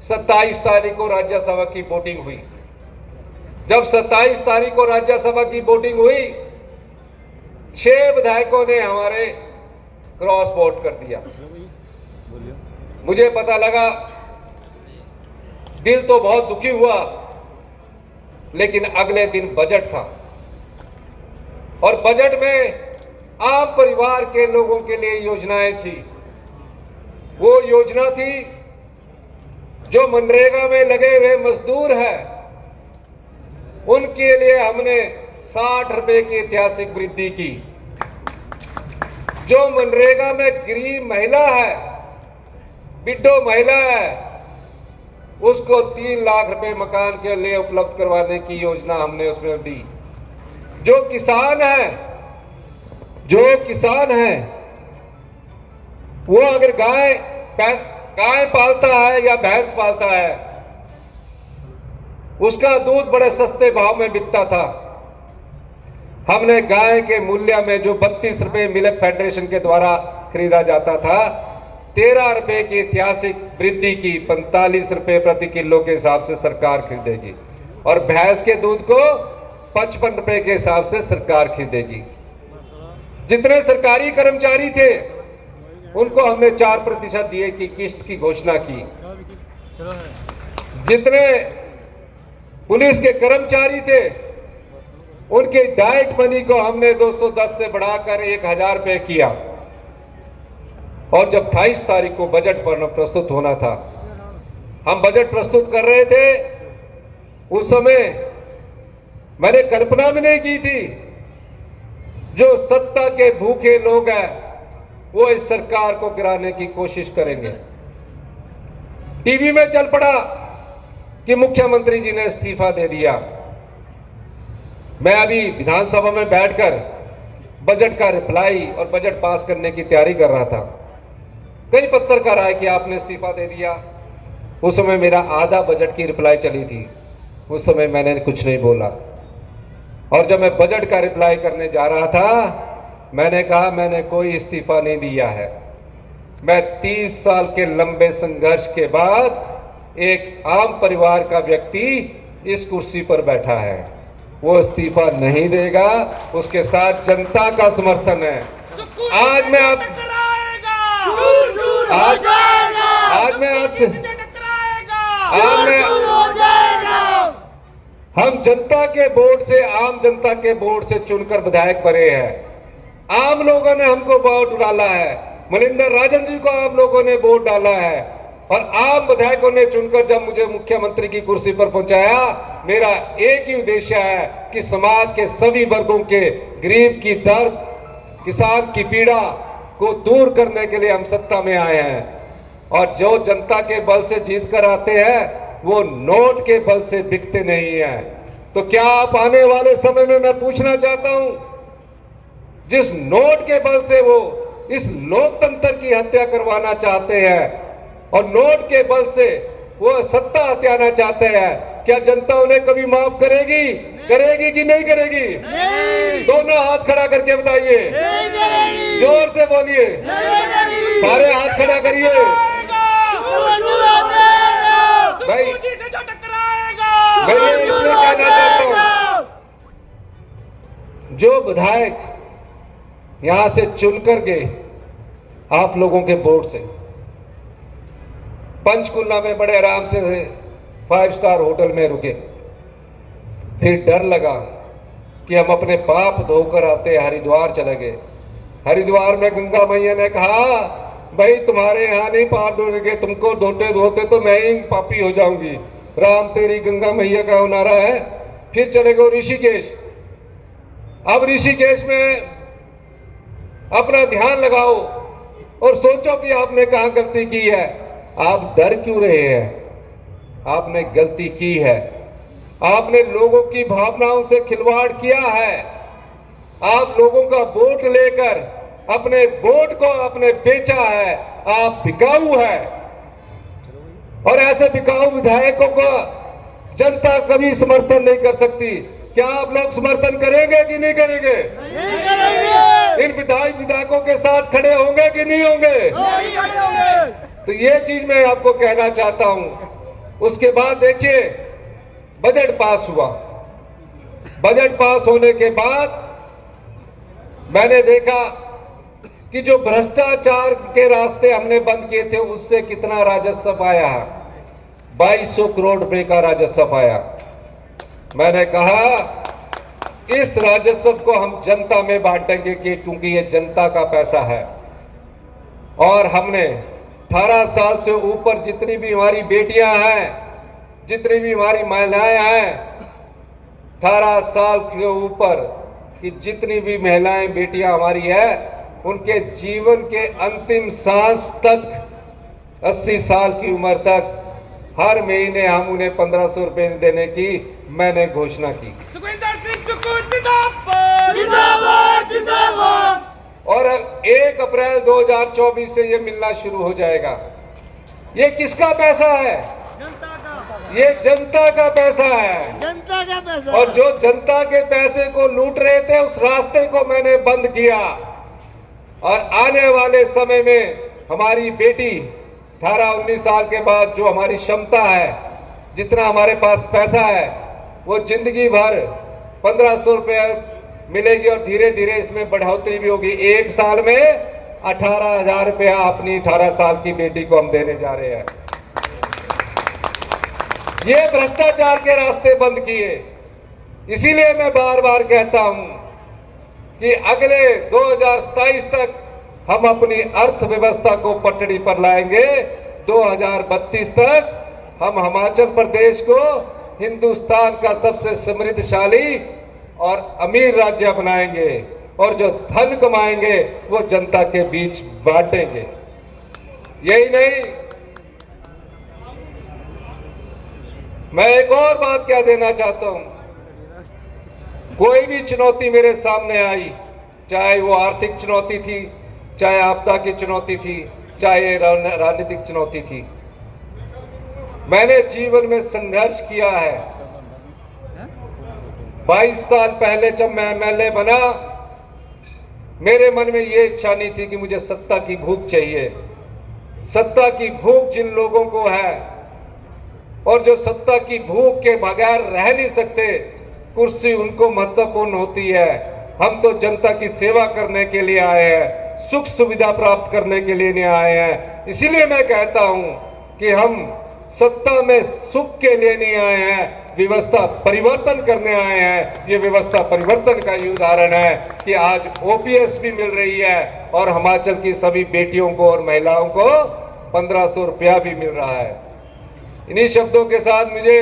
27 तारीख को राज्यसभा की वोटिंग हुई। जब 27 तारीख को राज्यसभा की वोटिंग हुई, 6 विधायकों ने हमारे क्रॉस वोट कर दिया। मुझे पता लगा, दिल तो बहुत दुखी हुआ, लेकिन अगले दिन बजट था और बजट में आम परिवार के लोगों के लिए योजनाएं थी। वो योजना थी जो मनरेगा में लगे हुए मजदूर हैं, उनके लिए हमने 60 रुपए की ऐतिहासिक वृद्धि की। जो मनरेगा में गरीब महिला है, विडो महिला है, उसको 3 लाख रुपए मकान के लिए उपलब्ध करवाने की योजना हमने उसमें दी। जो किसान है वो अगर गाय पालता है या भैंस पालता है, उसका दूध बड़े सस्ते भाव में बिकता था। हमने गाय के मूल्य में जो 32 रुपए मिल्क फेडरेशन के द्वारा खरीदा जाता था, 13 रुपए की ऐतिहासिक वृद्धि की। 45 रुपए प्रति किलो के हिसाब से सरकार खरीदेगी और भैंस के दूध को 55 रुपए के हिसाब से सरकार खरीदेगी। जितने सरकारी कर्मचारी थे उनको हमने 4% दिए की किस्त की घोषणा की। जितने पुलिस के कर्मचारी थे उनके डाइट मनी को हमने 210 से बढ़ाकर 1000 रुपए किया। और जब 28 तारीख को बजट प्रस्तुत होना था, हम बजट प्रस्तुत कर रहे थे, उस समय मैंने कल्पना भी नहीं की थी जो सत्ता के भूखे लोग हैं वो इस सरकार को गिराने की कोशिश करेंगे। टीवी में चल पड़ा कि मुख्यमंत्री जी ने इस्तीफा दे दिया। मैं अभी विधानसभा में बैठकर बजट का रिप्लाई और बजट पास करने की तैयारी कर रहा था। कई पत्रकार आए कि आपने इस्तीफा दे दिया। उस समय मेरा आधा बजट की रिप्लाई चली थी, उस समय मैंने कुछ नहीं बोला। और जब मैं बजट का रिप्लाई करने जा रहा था, मैंने कहा मैंने कोई इस्तीफा नहीं दिया है। मैं 30 साल के लंबे संघर्ष के बाद एक आम परिवार का व्यक्ति इस कुर्सी पर बैठा है, वो इस्तीफा नहीं देगा। उसके साथ जनता का समर्थन है। आज मैं आपसे हम जनता के वोट से, आम जनता के वोट से चुनकर विधायक बने हैं। आम लोगों ने हमको वोट डाला है। मनिंदर राजन जी को आम लोगों ने वोट डाला है और आम विधायकों ने चुनकर जब मुझे मुख्यमंत्री की कुर्सी पर पहुंचाया, मेरा एक ही उद्देश्य है कि समाज के सभी वर्गों के, गरीब की दर्द, किसान की पीड़ा को दूर करने के लिए हम सत्ता में आए हैं। और जो जनता के बल से जीत कर आते हैं वो नोट के बल से बिकते नहीं है। तो क्या आप आने वाले समय में, मैं पूछना चाहता हूं, जिस नोट के बल से वो इस लोकतंत्र की हत्या करवाना चाहते हैं और नोट के बल से वो सत्ता हत्याना चाहते हैं, क्या जनता उन्हें कभी माफ करेगी? करेगी कि नहीं करेगी? नहीं। दोनों हाथ खड़ा करके बताइए, जोर से बोलिए, सारे हाथ खड़ा करिए। भाई मैं इसलिए कहना चाहता हूं, जो विधायक यहां से चुनकर गए आप लोगों के वोट से, पंचकुला में बड़े आराम से 5 स्टार होटल में रुके, फिर डर लगा कि हम अपने पाप धोकर आते हरिद्वार चले गए। हरिद्वार में गंगा मैया ने कहा, भाई तुम्हारे यहाँ नहीं पाप धोएंगे, तुमको धोते धोते तो मैं ही पापी हो जाऊंगी। राम तेरी गंगा मैया का नारा है। फिर चले गए ऋषिकेश। अब ऋषिकेश में अपना ध्यान लगाओ और सोचो कि आपने कहां गलती की है। आप डर क्यों रहे हैं? आपने गलती की है, आपने लोगों की भावनाओं से खिलवाड़ किया है। आप लोगों का वोट लेकर अपने वोट को आपने बेचा है। आप बिकाऊ है और ऐसे बिकाऊ विधायकों का जनता कभी समर्थन नहीं कर सकती। क्या आप लोग समर्थन करेंगे कि नहीं करेंगे? नहीं करेंगे। इन विधायकों के साथ खड़े होंगे कि नहीं होंगे? नहीं होंगे। तो ये चीज मैं आपको कहना चाहता हूं उसके बाद देखिए बजट पास हुआ। बजट पास होने के बाद मैंने देखा कि जो भ्रष्टाचार के रास्ते हमने बंद किए थे उससे कितना राजस्व आया है। 2200 करोड़ रुपए का राजस्व आया। मैंने कहा इस राजस्व को हम जनता में बांटेंगे क्योंकि ये जनता का पैसा है। और हमने 18 साल से ऊपर जितनी भी हमारी बेटियां हैं, जितनी भी हमारी महिलाएं हैं, 18 साल के ऊपर की जितनी भी महिलाएं बेटियां हमारी है, उनके जीवन के अंतिम सांस तक 80 साल की उम्र तक हर महीने हम उन्हें 1500 रुपए देने की मैंने घोषणा की। सुखविंदर सिंह सुक्खू जिंदाबाद जिंदाबाद जिंदाबाद। और 1 अप्रैल 2024 से ये मिलना शुरू हो जाएगा। ये किसका पैसा है? जनता का। ये जनता का पैसा है। जनता का पैसा। और जो जनता के पैसे को लूट रहे थे उस रास्ते को मैंने बंद किया। और आने वाले समय में हमारी बेटी 18-19 साल के बाद जो हमारी क्षमता है, जितना हमारे पास पैसा है, वो जिंदगी भर 1500 रुपये मिलेगी और धीरे धीरे इसमें बढ़ोतरी भी होगी। 1 साल में 18,000 रुपया अपनी 18 साल की बेटी को हम देने जा रहे हैं। ये भ्रष्टाचार के रास्ते बंद किए। इसीलिए मैं बार बार कहता हूं कि अगले 2027 तक हम अपनी अर्थव्यवस्था को पटड़ी पर लाएंगे। 2032 तक हम हिमाचल प्रदेश को हिंदुस्तान का सबसे समृद्धशाली और अमीर राज्य बनाएंगे और जो धन कमाएंगे वो जनता के बीच बांटेंगे। यही नहीं, मैं एक और बात क्या देना चाहता हूं। कोई भी चुनौती मेरे सामने आई, चाहे वो आर्थिक चुनौती थी, चाहे आपदा की चुनौती थी, चाहे राजनीतिक चुनौती थी, मैंने जीवन में संघर्ष किया है। 22 साल पहले जब मैं एमएलए बना, मेरे मन में ये इच्छा नहीं थी कि मुझे सत्ता की भूख चाहिए। सत्ता की भूख जिन लोगों को है और जो सत्ता की भूख के बगैर रह नहीं सकते, कुर्सी उनको महत्वपूर्ण होती है। हम तो जनता की सेवा करने के लिए आए हैं, सुख सुविधा प्राप्त करने के लिए नहीं आए हैं। इसीलिए मैं कहता हूं कि हम सत्ता में सुख के लिए नहीं आए हैं, व्यवस्था परिवर्तन करने आए हैं। ये व्यवस्था परिवर्तन का ही उदाहरण है कि आज ओपीएस भी मिल रही है और हिमाचल की सभी बेटियों को और महिलाओं को 1500 रुपया भी मिल रहा है। इन्हीं शब्दों के साथ मुझे